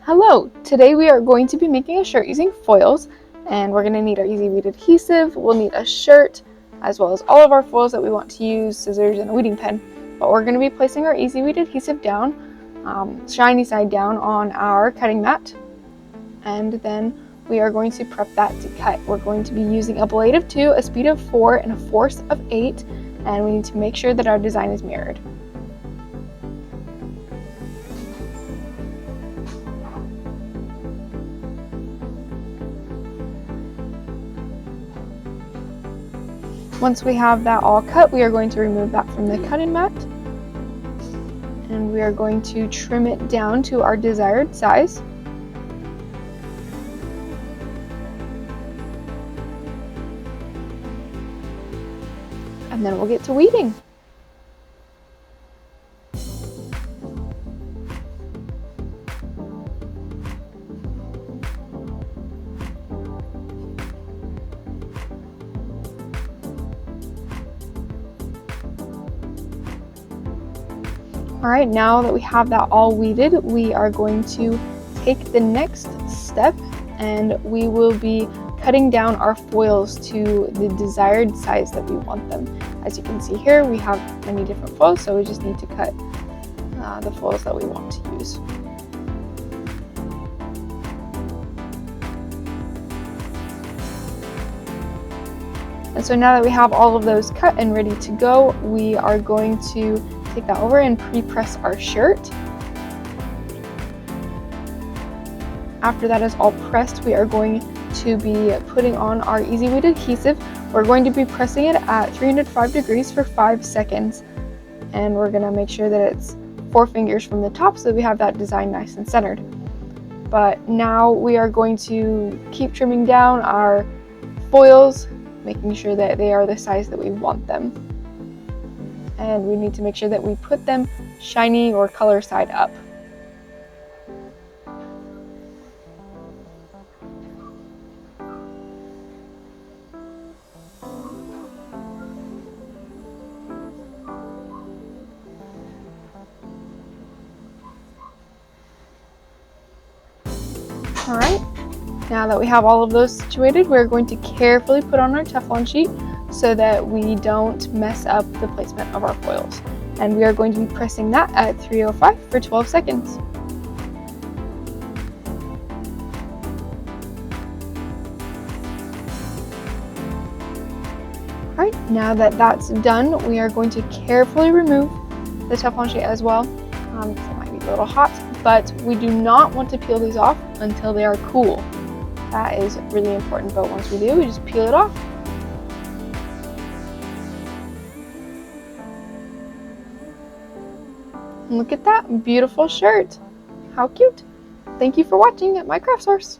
Hello! Today we are going to be making a shirt using foils, and we're going to need our Easy Weed adhesive, we'll need a shirt, as well as all of our foils that we want to use, scissors, and a weeding pen. But we're going to be placing our Easy Weed adhesive down, shiny side down on our cutting mat, and then we are going to prep that to cut. We're going to be using a blade of 2, a speed of 4, and a force of 8, and we need to make sure that our design is mirrored. Once we have that all cut, we are going to remove that from the cutting mat, and we are going to trim it down to our desired size. And then we'll get to weeding. Alright, now that we have that all weeded, we are going to take the next step and we will be cutting down our foils to the desired size that we want them. As you can see here, we have many different foils, so we just need to cut the foils that we want to use. And so now that we have all of those cut and ready to go, we are going to take that over and pre-press our shirt. After that is all pressed, we are going to be putting on our Easy Weed adhesive. We're going to be pressing it at 305 degrees for 5 seconds. And we're going to make sure that it's 4 fingers from the top so that we have that design nice and centered. But now we are going to keep trimming down our foils, making sure that they are the size that we want them. And we need to make sure that we put them shiny or color side up. Alright, now that we have all of those situated, we're going to carefully put on our Teflon sheet so that we don't mess up the placement of our foils. And we are going to be pressing that at 305 for 12 seconds. Alright, now that that's done, we are going to carefully remove the Teflon sheet as well, because it might be a little hot, but we do not want to peel these off until they are cool. That is really important, but once we do, we just peel it off. Look at that beautiful shirt. How cute. Thank you for watching at My Craft Source.